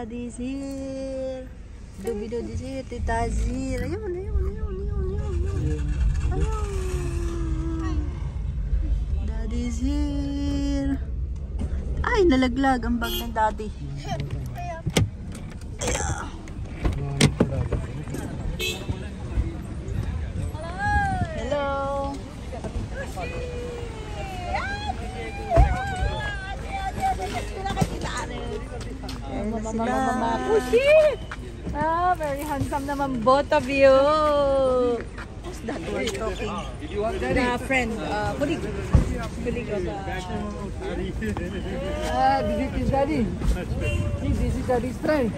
Daddy's here. Dubi-dubi here. Tita's here. Ayun. Daddy's here. Ay, nalaglag ang bag ng daddy. Hello. Ah, very handsome naman both of you. Who's that one talking? The friend, colleague of This is daddy. This is daddy's friend.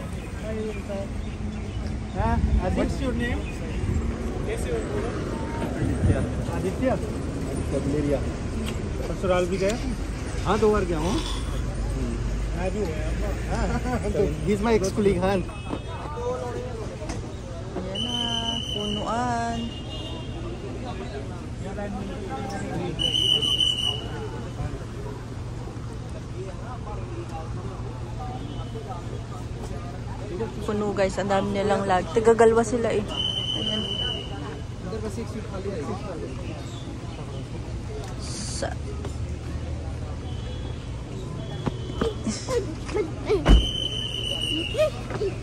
What's your name? Aditya. Aditya. ससुराल भी गया? हाँ 2 बार गया हूँ. मैं भी गया. He's my ex-colleague Han. Ayan na, punuan. Puno guys, ang dami nilang lag. Tagagalwa sila eh. Ayan.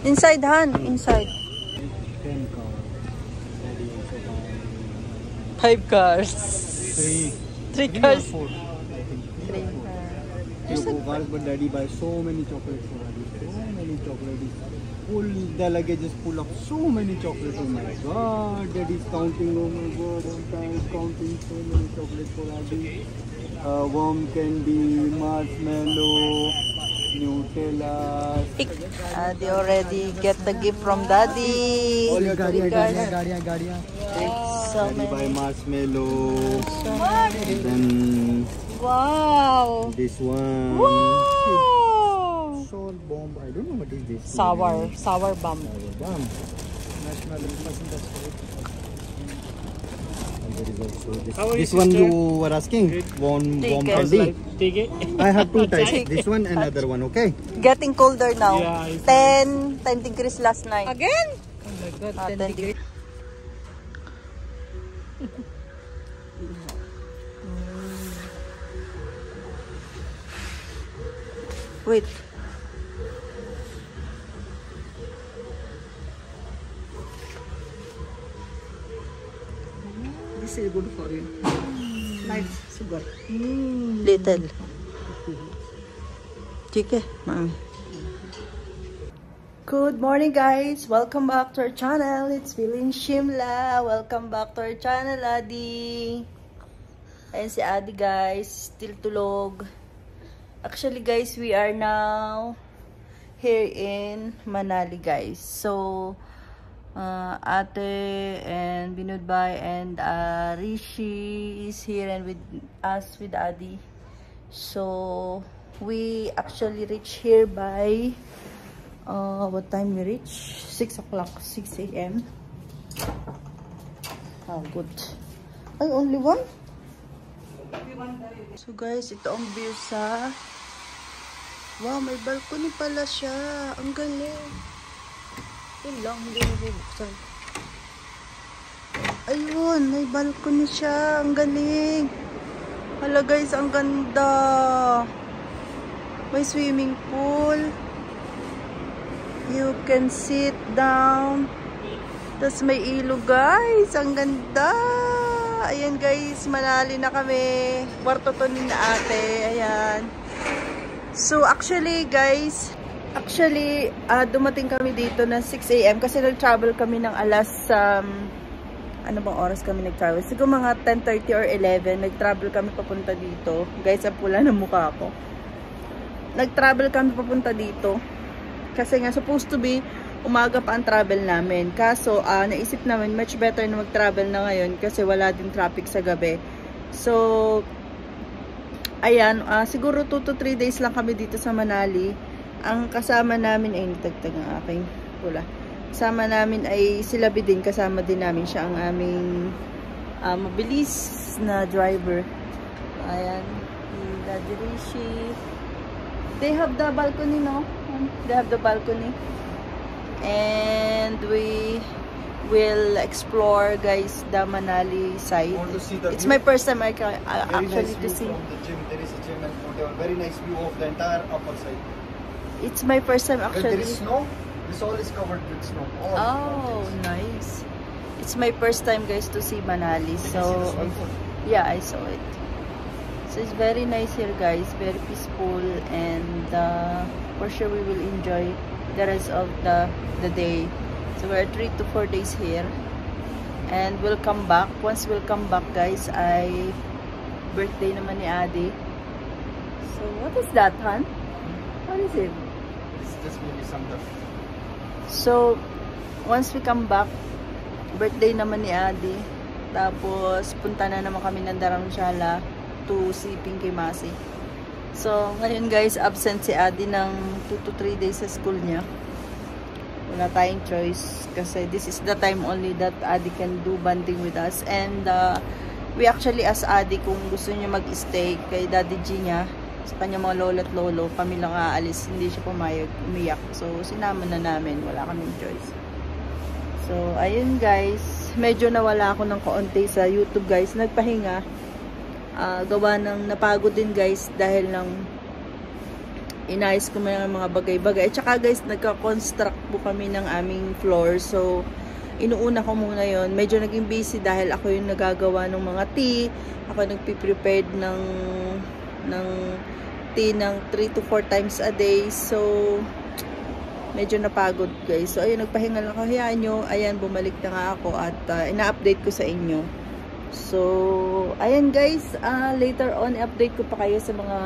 Inside, Han. Inside. 5 cars. 3 cars. 3 cars, but daddy buys so many chocolates for daddy. So many chocolates. Pull the luggage, just pull up so many chocolates. Oh my god, daddy's counting. Oh my god, I'm counting so many chocolates for daddy. Warm candy, marshmallow, Nutella. They already get the gift from daddy. All your gadiya. So Daddy buy many. marshmallow. So Then wow. this one. Wow. Salt bomb. I don't know what is this. Sour bomb. Bomb. Marshmallow. And there is also this one you were asking. Warm candy. I have 2 types. This one and another one. Okay. Getting colder now. 10 degrees last night. Again? Oh my god, 10 degrees. Wait. This is good for you. Nice sugar. Little. Chike, mami. Good morning guys. Welcome back to our channel. It's Feeling Shimla. Welcome back to our channel, Adi. Ayan si Adi guys. Still tulog. Actually guys, we are now here in Manali guys. So, Ate and Binudbay and Rishi is here and with us with Adi. So, we actually reach here by what time we reach? 6 o'clock, 6 a.m. Oh, good. Ay, only one? So guys, ito ang view sa... Wow, may balcony pala siya. Ang galing. Yun lang, hindi nabubuksan. Ayun, may balcony siya. Ang galing. Hala guys, ang ganda. May swimming pool. You can sit down. Tapos may ilog guys. Ang ganda. Ayan guys, Manali na kami. Kwarto to ni na ate. Ayan. So actually guys, dumating kami dito na 6 a.m. kasi nag-travel kami ng alas, ano bang oras kami nag-travel? Siguro mga 10:30 or 11, nag-travel kami papunta dito. Guys, ang pula ng mukha ko. Nag-travel kami papunta dito. Kasi nga, supposed to be, umaga pa ang travel namin. Kaso, naisip namin, much better na mag-travel na ngayon kasi wala din traffic sa gabi. So, ayan, siguro 2 to 3 days lang kami dito sa Manali. Ang kasama namin ay nagtagtag ang aking pula. Kasama namin ay si Labi din. Kasama din namin siya ang aming mabilis na driver. Ayan, Daddy Rishi. They have the balcony, no? Ayan, they have the balcony. And we will explore, guys, the Manali side. Want to see the It's view? my first time Very actually nice to view see. from the gym. There is a gym and photo. Very nice view of the entire upper side. It's my first time When actually. there is snow, this all is covered with snow. All Oh, mountains. nice. It's my first time, guys, to see Manali. Did you see So, the swimming pool? yeah, I saw it. So, it's very nice here, guys. Very peaceful. And for sure, we will enjoy the rest of the day. So, we're 3 to 4 days here. And we'll come back. Once we'll come back, guys, birthday naman ni Adi. So, what is that, Han? What is it? It's just maybe some dust. So, once we come back, birthday naman ni Adi. Tapos, punta na naman kami ng Dharamshala to si Pinky Masi. So, ngayon guys, absent si Adi ng 2 to 3 days sa school niya. Wala tayong choice kasi this is the time only that Adi can do bonding with us. And we actually asked Adi kung gusto niya mag-stay kay Daddy G niya. Sa kanyang mga lolo at lolo, kami lang aalis. Hindi siya pumayag, umiyak. So, sinama na namin. Wala kaming choice. So, ayun guys. Medyo nawala ako ng kaunti sa YouTube guys. Nagpahinga. Gawa ng napagod din guys dahil ng inayos ko mga bagay-bagay. At saka guys, nagka-construct po kami ng aming floor. So, inuuna ko muna yon. Medyo naging busy dahil ako yung nagagawa ng mga tea. Ako nagpiprepared ng tea ng 3 to 4 times a day. So, medyo napagod guys. So, ayun, nagpahinga lang ako. Hayaan nyo. Ayan, bumalik na nga ako at ina-update ko sa inyo. So, ayan guys. Later on, i-update ko pa kayo sa mga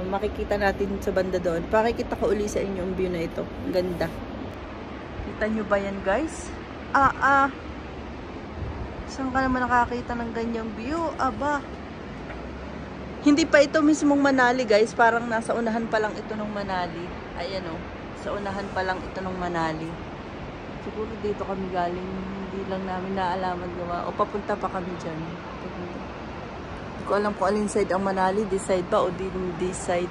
makikita natin sa banda doon. Pakikita ko uli sa inyo ang view na ito. Ang ganda. Kita nyo ba yan guys? Saan ka naman nakakita ng ganyang view? Aba. Hindi pa ito mismong Manali guys. Parang nasa unahan pa lang ito ng Manali. Ayan o. Sa unahan pa lang ito ng Manali. Siguro dito kami galing. Hindi lang namin naalaman gawa. O papunta pa kami dyan. Hindi ko alam kung alin side ang Manali. This side ba o this side.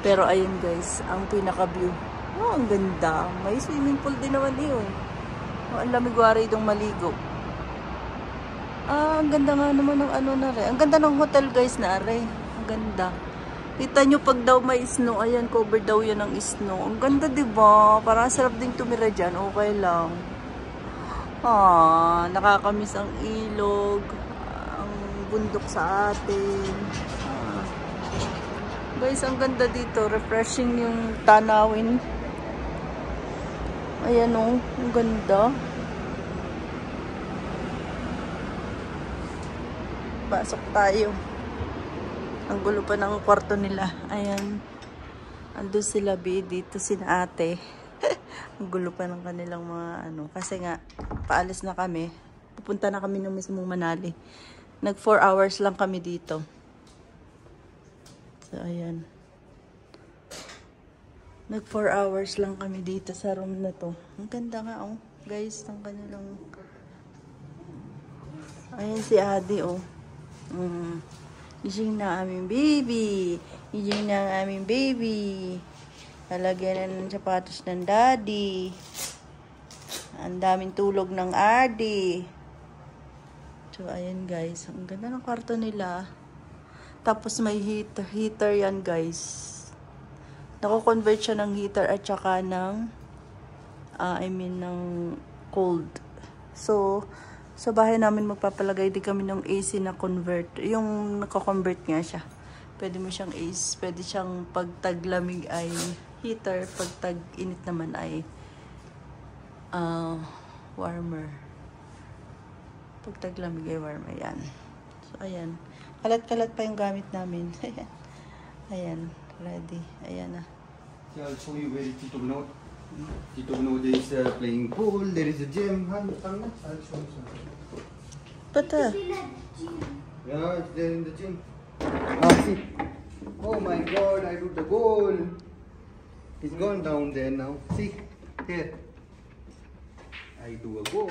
Pero ayun guys. Ang pinaka view. Oh, ang ganda. May swimming pool din naman yun. Oh, ang lamig wari itong maligo. Ang ganda nga naman ng ano na rin. Ang ganda ng hotel guys na rin. Ang ganda. Kita nyo pag daw may snow. Ayan, cover daw yan ng snow. Ang ganda diba? Parang sarap din tumira dyan. Okay lang. Nakakamiss ang ilog. Ang bundok sa atin. Guys, ang ganda dito. Refreshing yung tanawin. Ayan o. Ang ganda. Pasok tayo. Ang gulo pa ng kwarto nila. Ayan. Ando sila B. Dito sina ate. Ang gulo pa ng kanilang mga ano. Kasi nga, paalis na kami. Pupunta na kami ng mismong Manali. Nag 4 hours lang kami dito. So, ayan. Nag 4 hours lang kami dito sa room na to. Ang ganda nga oh. Guys, ang kanilang... Ayan si Adi oh. Gising na aming baby. Gising na ang aming baby. Lalagyan na ng sapatos ng daddy. Ang daming tulog ng Adi. So, ayan guys. Ang ganda ng kwarto nila. Tapos may heater yan guys. Nako-convert siya ng heater at saka ng ng cold. So, sa bahay namin magpapalagay din kami ng AC na convert. Yung nako-convert nga siya. Pwede mo siyang AC. Pwede siyang pag taglamig ay heater. Pag tag-init naman ay warmer. Pag taglamig ay warmer. Ayan. So, ayan. Kalat-kalat pa yung gamit namin. Ayan. Ready. Ayan na. Yeah, I'll show you where Tito Vinod. Tito Vinod is playing pool. There is a gym. I'll show you something. But Yeah, it's there in the gym. See. Oh my God, I do the goal. He's gone down there now. See, here. I do a goal.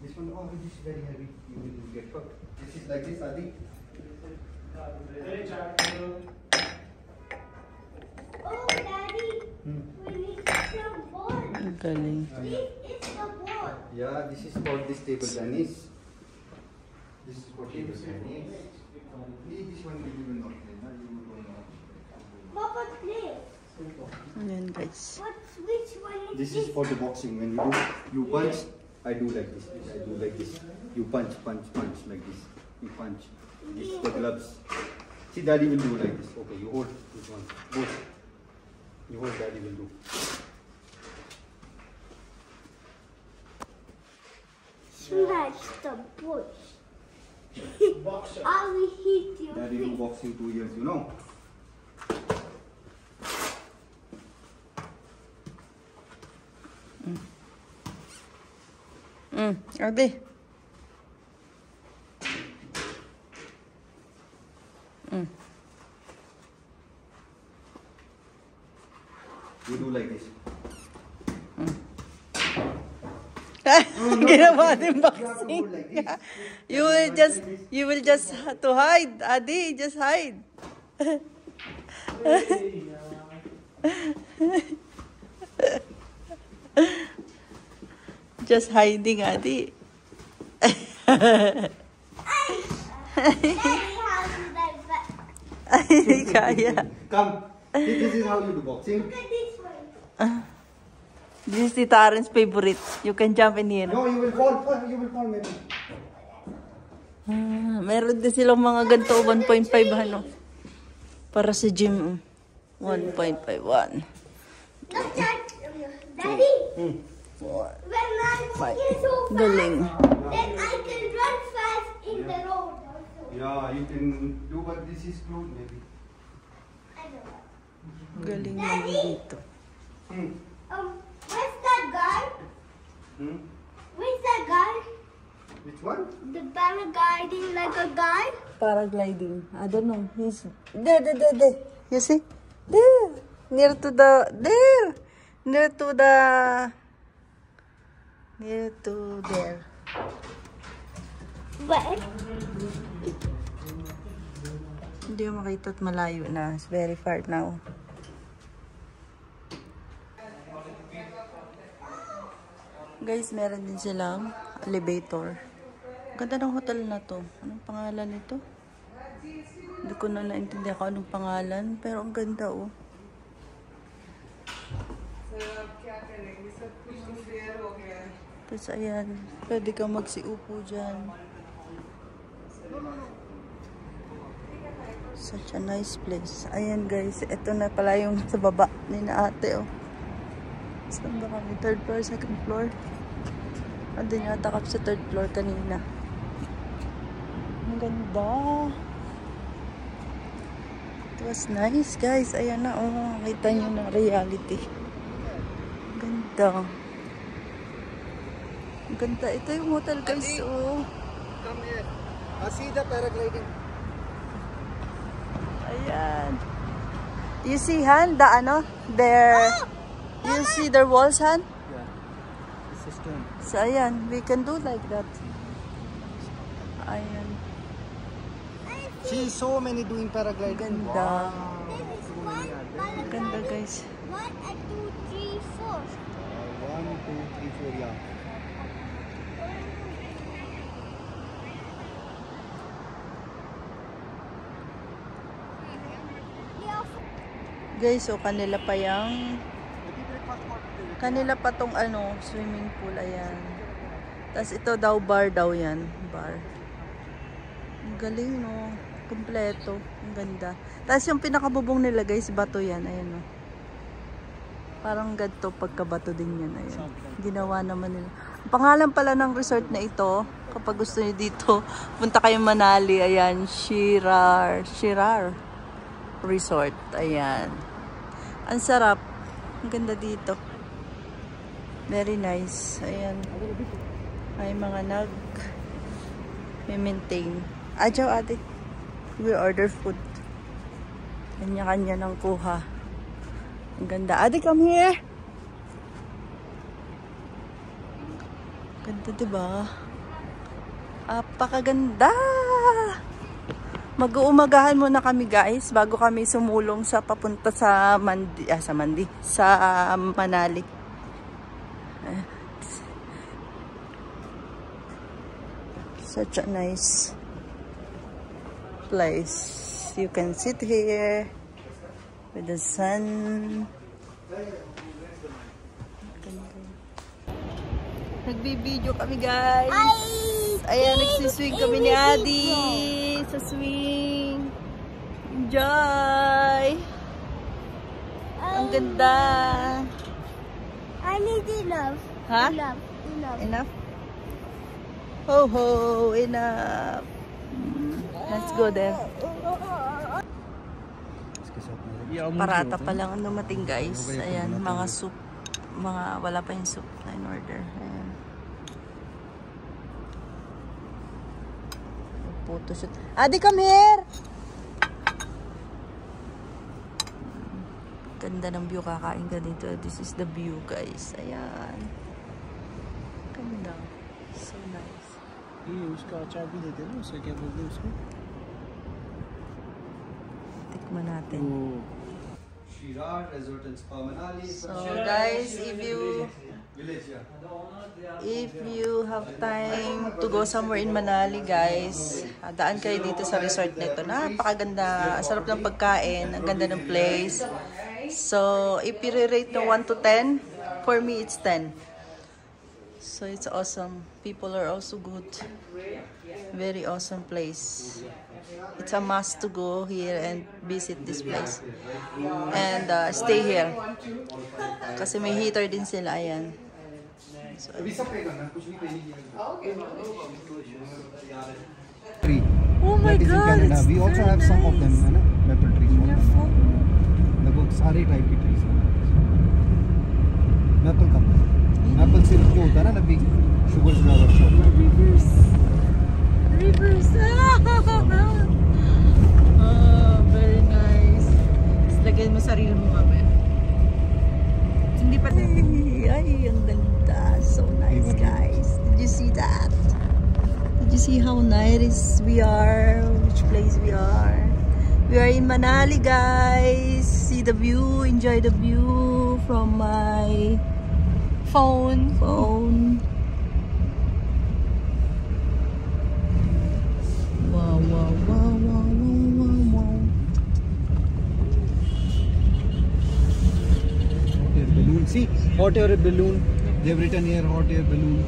This one, oh, this is very heavy. You will get hurt. This is like this, Adi. Oh, Daddy, we need some ball. Ang galing. This is the ball. Yeah, this is called this table tennis. This is for table tennis. This one you will not play. No? You will not. Papa, play. Ayan guys. Which one is This is for the boxing. When you do, you punch. I do like this. I do like this. You punch, punch, punch like this. You punch. This is the gloves. See, Daddy will do like this. Okay, you hold this one. Both. You hold. Daddy will do. Smash the bush. I will hit you. Daddy do boxing 2 years. You know. Ate. You do like this. Ginawa din You have to boxing. hold like this. You will just to hide. Adi, just hide. Just hiding, Adi. Daddy, how do that back? Ay, kaya. Come. This is how you do boxing. Look at this one. This is Tita Aren's favorite. You can jump in here. No, you will fall. You will fall, maybe. Meron din silang mga ganito, 1.5 ano. Para sa gym. 1.51. Look at Daddy. When I'm 4 years old, Galing. then I can run fast in the road. Also. Yeah, you can do, but this is closed, maybe. I don't know. Galing naman dito. Where's that guy? Hmm? Where's that guy? Which one? The paragliding like a guy? Paragliding. I don't know. He's there. You see? There. Near to the there. Near to there. Where? Hindi mo makita at malayo na. It's very far now. Guys, meron din silang elevator. Ganda ng hotel na to. Anong pangalan nito? Hindi ko na naintindihan kung anong pangalan. Pero ang ganda oh. Tapos ayan, pwede kang magsiupo dyan. Such a nice place. Ayan guys, ito na pala yung sa baba ni na ate oh. Saan ba kami? 3rd floor, 2nd floor? Andun yata kami sa 3rd floor kanina. Ang ganda. It was nice guys. Ayan na oh. Kita nyo na reality. Ang ganda. Ang ganda. Ito yung hotel guys oh. Come here. See the paragliding. Ayan. You see Han? The ano? There. You see their walls Han? Yeah. This is stone. So ayan. We can do like that. Ayan. See so many doing paragliding. Ganda. This is 1, Ganda guys. 1 and 2, 3, 4. 1, 2, 3, 4, yeah. Guys, so kanila pa tong ano, swimming pool, ayan. Tapos ito daw bar daw yan, bar. Ang galing no, kompleto, ang ganda. Tapos yung pinakabubong nila guys, bato yan, ayan no. Parang ganito pagkabato din yan, ayan. Ginawa naman nila. Ang pangalan pala ng resort na ito, kapag gusto niyo dito, punta kayo Manali, ayan, Shirar Resort, ayan. Ang sarap. Ang ganda dito. Very nice. Ayan. May mga maintain. Adyaw ate. We order food. Kanya-kanya ng kuha. Ang ganda. Ate, come here. Ganda diba? Apakaganda. Mag-uumagahan muna kami guys bago kami sumulong sa papunta sa Manali. Such a nice place. You can sit here with the sun. Nagbibideo kami guys. Ayan, nagsiswing kami ni Adi sa swing. Enjoy! Ang ganda. I need enough. Ha? Enough. Enough? Ho ho, enough. Let's go there. Parata pa lang ang dumating guys. Ayan, mga soup. Wala pa yung soup na in order. Ayan. Photoshoot. Adi, come here! Ganda ng view, kakain ka dito. This is the view guys. Ayan. Ganda. So nice. उसका अचार भी देते हैं ना, उसे क्या बोलते हैं उसको? Tikman natin. Shirar Resort and Spa Manali. So guys, if you have time to go somewhere in Manali guys, daan kayo dito sa resort nito. Napakaganda, ang sarap ng pagkain, ang ganda ng place. So if you rate ng 1 to 10, for me it's 10. So it's awesome. People are also good. Very awesome place. It's a must to go here and visit this place. And stay here. Kasi may heater din sila. Ayan. So, Tree. oh my That is in God! Canada. It's We also have some of them, है ना? Maple trees. in your phone. लगभग सारे टाइप की trees हैं. Maple का. Maple syrup जो होता है ना, नबी sugar flower shop. Rivers. Oh, very nice. Lagyan mo sarili mo kami. Hindi pa. Ay, ang ganda. So nice, guys. Did you see that? Did you see how nice we are? Which place we are? We are in Manali, guys. See the view. Enjoy the view from my phone. Wow, wow, wow, wow, wow, wow. Hot air balloon. See, hot air balloon. They've written here hot air balloon.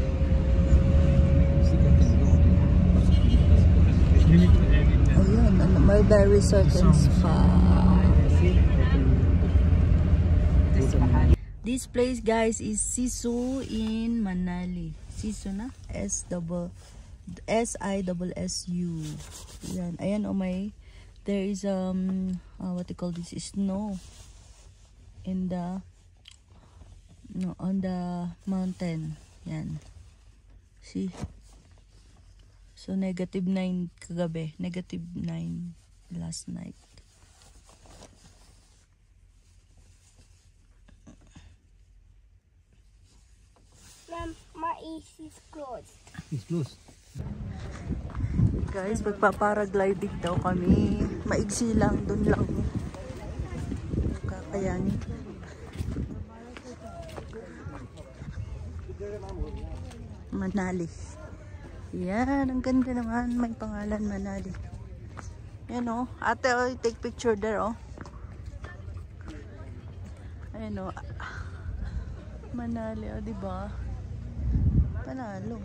Ayan, Mulberry Resort and Spa. This place, guys, is Sisu in Manali. Sisu na? S-I-S-S-U. Ayan, ayan, oh my. There is what you call this? Snow in the on the mountain. Yan. See? So -9 kagabi, -9 last night. Mom, my AC is closed. It's close. Guys, magpaparagliding daw kami. Maigsi lang, dun lang. Kakayanin. Manali. Yan, ang ganda naman. May pangalan, Manali. Yan o. Ate, oh, take picture there, oh. Ayan o. Manali, oh, diba? Panalo.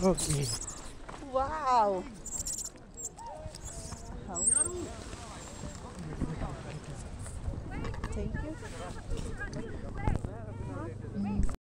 Okay. Wow! Thank you.